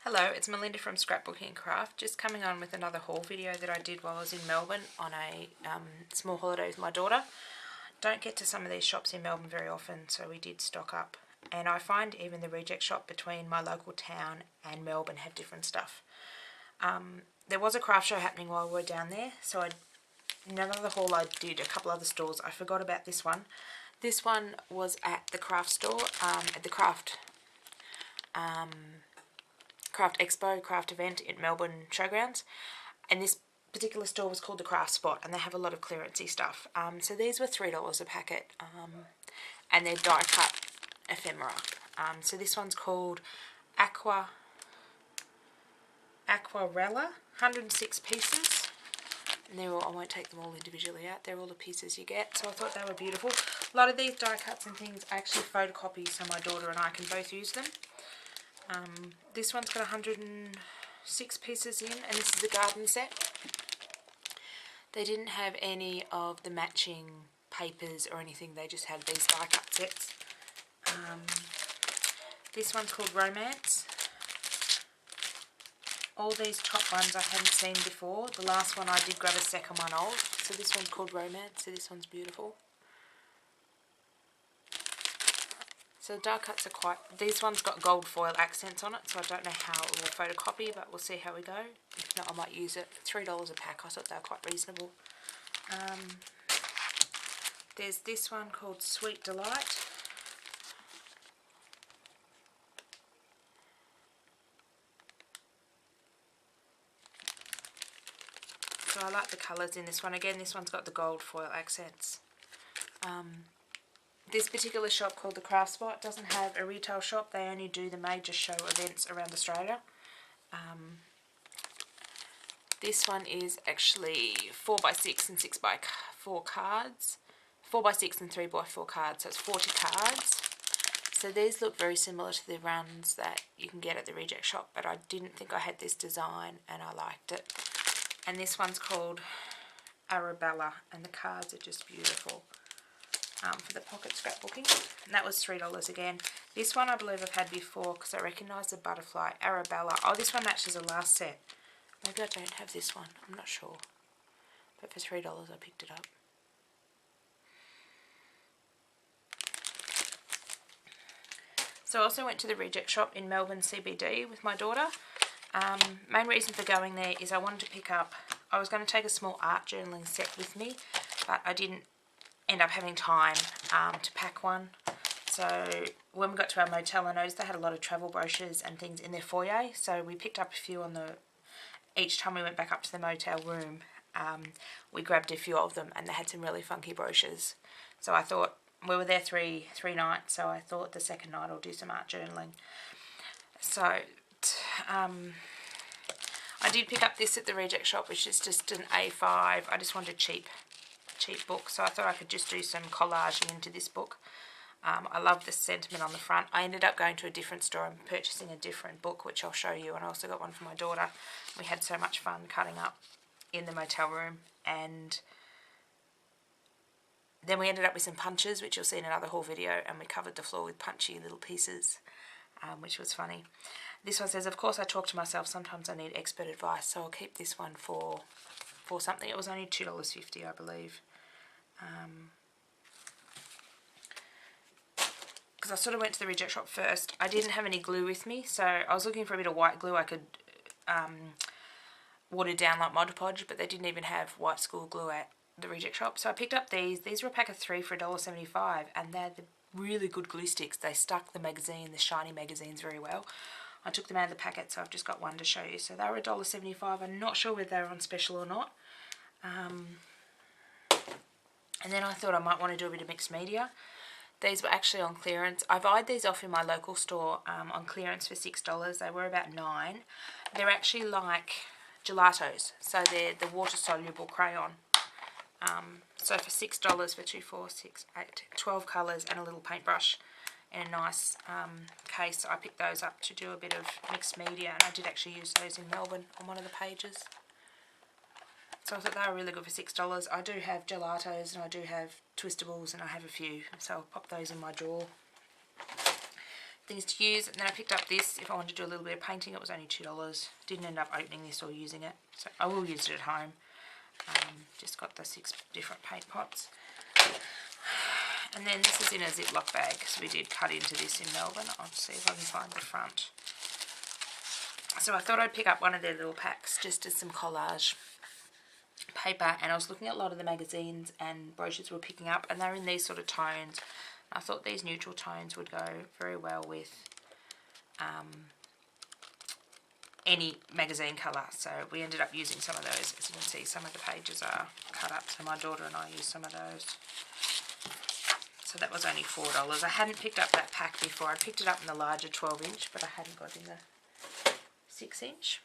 Hello, it's Melinda from Scrapbooking and Craft, just coming on with another haul video that I did while I was in Melbourne on a small holiday with my daughter. Don't get to some of these shops in Melbourne very often, so we did stock up. And I find even the reject shop between my local town and Melbourne have different stuff. There was a craft show happening while we were down there, so none of the haul I did, a couple other stores. I forgot about this one. This one was at the craft store, at the Craft Expo, craft event at Melbourne Showgrounds, and this particular store was called the Craft Spot, and they have a lot of clearancey stuff. So these were $3 a packet, and they're die cut ephemera. So this one's called Aquarella, 106 pieces, and they're all, I won't take them all individually out, they're all the pieces you get, so I thought they were beautiful. A lot of these die cuts and things I actually photocopy so my daughter and I can both use them. This one's got 106 pieces in, and this is a garden set. They didn't have any of the matching papers or anything, they just had these die cut sets. This one's called Romance. All these top ones I hadn't seen before. The last one I did grab a second one of, so this one's called Romance, so this one's beautiful. So the die cuts are quite, these ones got gold foil accents on it, so I don't know how it will photocopy, but we'll see how we go. If not, I might use it. $3 a pack, I thought they were quite reasonable. There's this one called Sweet Delight. So I like the colours in this one. Again, this one's got the gold foil accents. This particular shop called the Craft Spot doesn't have a retail shop. They only do the major show events around Australia. This one is actually 4x6 and 6x4 cards. 4x6 and 3x4 cards, so it's 40 cards. So these look very similar to the runs that you can get at the reject shop, but I didn't think I had this design and I liked it. And this one's called Arabella, and the cards are just beautiful. For the pocket scrapbooking, and that was $3 again. This one I believe I've had before because I recognise the butterfly. Arabella. Oh, this one matches the last set. Maybe I don't have this one, I'm not sure, but for $3 I picked it up. So I also went to the reject shop in Melbourne CBD with my daughter. Main reason for going there is I wanted to pick up, I was going to take a small art journaling set with me, but I didn't end up having time to pack one. So when we got to our motel, I noticed they had a lot of travel brochures and things in their foyer, so we picked up a few on each time we went back up to the motel room. We grabbed a few of them, and they had some really funky brochures. So I thought, we were there three nights, so I thought the second night I'll do some art journaling. So I did pick up this at the reject shop, which is just an A5. I just wanted a cheap book, so I thought I could just do some collaging into this book. I love the sentiment on the front. I ended up going to a different store and purchasing a different book, which I'll show you, and I also got one for my daughter. We had so much fun cutting up in the motel room, and then we ended up with some punches, which you'll see in another haul video, and we covered the floor with punchy little pieces, which was funny. This one says, of course I talk to myself, sometimes I need expert advice, so I'll keep this one for something. It was only $2.50 I believe. Because I sort of went to the reject shop first. I didn't have any glue with me, so I was looking for a bit of white glue I could water down like Mod Podge, but they didn't even have white school glue at the reject shop. So I picked up these. These were a pack of 3 for $1.75, and they're the really good glue sticks. They stuck the shiny magazines very well. I took them out of the packet, so I've just got one to show you. So they were $1.75. I'm not sure whether they're on special or not. And then I thought I might want to do a bit of mixed media. These were actually on clearance. I've eyed these off in my local store on clearance for $6. They were about $9. They're actually like gelatos, so they're the water-soluble crayon. So for $6 for 2, 4, 6, 8, 12 colours and a little paintbrush in a nice case, I picked those up to do a bit of mixed media, and I did actually use those in Melbourne on one of the pages. So I thought they were really good for $6. I do have gelatos and I do have twistables and I have a few, so I'll pop those in my drawer. things to use. And then I picked up this if I wanted to do a little bit of painting. It was only $2. Didn't end up opening this or using it, so I will use it at home. Just got the 6 different paint pots. And then this is in a Ziploc bag, so we did cut into this in Melbourne. I'll see if I can find the front. So I thought I'd pick up one of their little packs just as some collage paper, and I was looking at a lot of the magazines and brochures we were picking up, and they're in these sort of tones. I thought these neutral tones would go very well with any magazine colour, so we ended up using some of those. As you can see, some of the pages are cut up, so my daughter and I used some of those. So that was only $4. I hadn't picked up that pack before. I picked it up in the larger 12-inch, but I hadn't got in the 6-inch.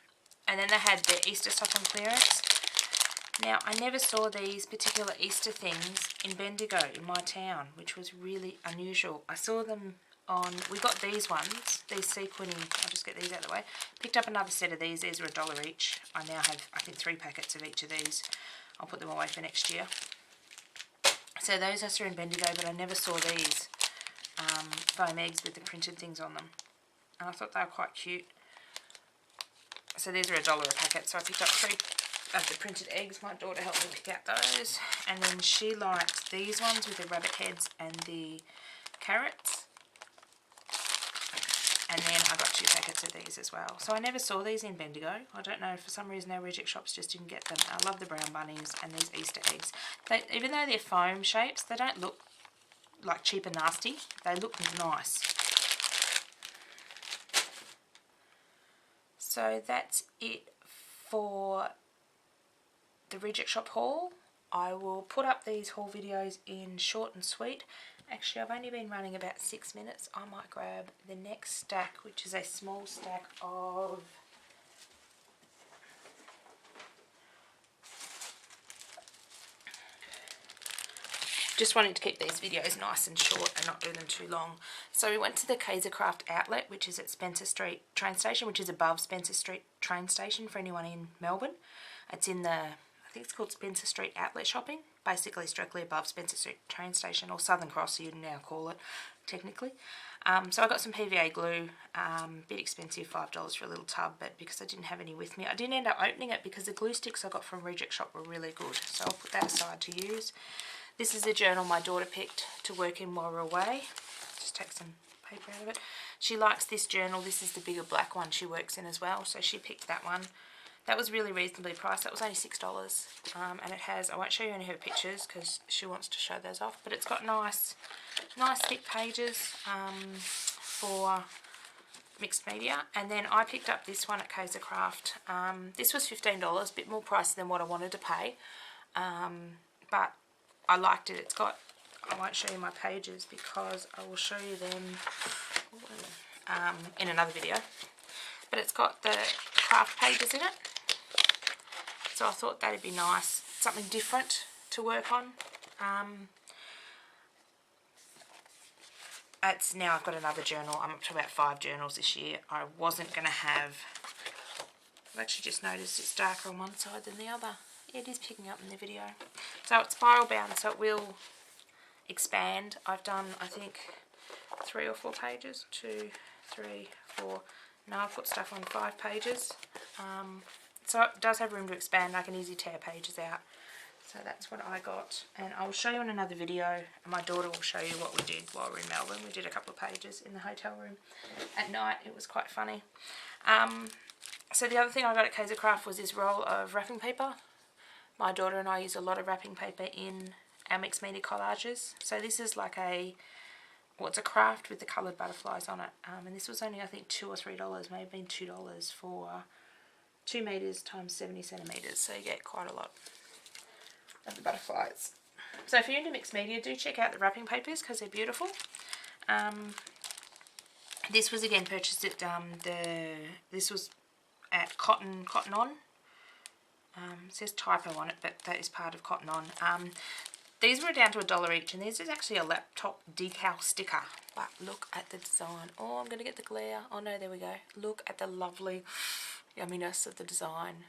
And then they had their Easter stuff on clearance. Now, I never saw these particular Easter things in Bendigo, in my town, which was really unusual. I saw them on, we got these ones, these sequining, I'll just get these out of the way. Picked up another set of these are $1 each. I now have, I think, 3 packets of each of these. I'll put them away for next year. So those I saw in Bendigo, but I never saw these foam eggs with the printed things on them. And I thought they were quite cute. So these are $1 a packet, so I picked up 3 of the printed eggs. My daughter helped me pick out those. And then she liked these ones with the rabbit heads and the carrots. And then I got 2 packets of these as well. So I never saw these in Bendigo. I don't know, for some reason our reject shops just didn't get them. I love the brown bunnies and these Easter eggs. They, even though they're foam shapes, they don't look like cheap and nasty. They look nice. So that's it for the reject shop haul. I will put up these haul videos in short and sweet. Actually, I've only been running about 6 minutes. I might grab the next stack, which is a small stack of just wanting to keep these videos nice and short and not do them too long. So we went to the Kaisercraft outlet, which is at Spencer Street train station, which is above Spencer Street train station for anyone in Melbourne. It's in the, I think it's called Spencer Street Outlet Shopping, basically directly above Spencer Street train station, or Southern Cross you'd now call it technically. So I got some PVA glue, bit expensive, $5 for a little tub, but because I didn't have any with me, I didn't end up opening it because the glue sticks I got from Reject Shop were really good, so I'll put that aside to use. This is a journal my daughter picked to work in while we're away. Just take some paper out of it. She likes this journal. This is the bigger black one she works in as well, so she picked that one. That was really reasonably priced. That was only $6, and it has, I won't show you any of her pictures because she wants to show those off, but it's got nice thick pages for mixed media. And then I picked up this one at Kaisercraft. This was $15, a bit more pricey than what I wanted to pay, but I liked it. It's got, I won't show you my pages because I will show you them in another video, but it's got the craft pages in it. So I thought that'd be nice, something different to work on. It's now I've got another journal. I'm up to about 5 journals this year. I wasn't going to have, I've actually just noticed it's darker on one side than the other. It is picking up in the video. So it's spiral bound, so it will expand. I've done, I think, 3 or 4 pages. 2, 3, 4. Now I've put stuff on 5 pages. So it does have room to expand. I can easily tear pages out. So that's what I got. And I'll show you in another video. And my daughter will show you what we did while we were in Melbourne. We did a couple of pages in the hotel room at night. It was quite funny. So the other thing I got at Kaisercraft was this roll of wrapping paper. My daughter and I use a lot of wrapping paper in our mixed media collages. So this is like a, well, it's a craft with the coloured butterflies on it. And this was only, I think, $2 or $3, maybe been $2 for 2 metres times 70 centimetres. So you get quite a lot of the butterflies. So if you're into mixed media, do check out the wrapping papers because they're beautiful. This was again purchased at this was at Cotton On. It says typo on it, but that is part of Cotton On. These were down to $1 each, and this is actually a laptop decal sticker. But look at the design. Oh, I'm going to get the glare. Oh no, there we go. Look at the lovely yumminess of the design.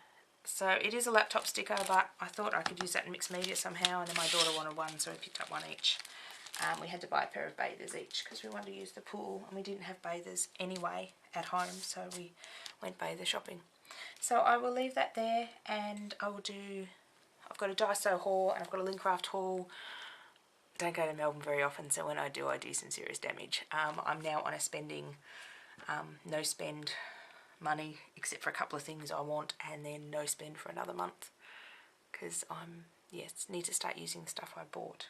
So it is a laptop sticker, but I thought I could use that in mixed media somehow, and then my daughter wanted one, so I picked up one each. We had to buy a pair of bathers each because we wanted to use the pool, and we didn't have bathers anyway at home, so we went bather shopping. So I will leave that there, and I will do, I've got a Daiso haul and I've got a Lincraft haul. I don't go to Melbourne very often, so when I do some serious damage. I'm now on a spending, no spend money except for a couple of things I want, and then no spend for another month because need to start using the stuff I bought.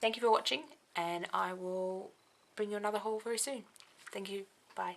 Thank you for watching, and I will bring you another haul very soon. Thank you. Bye.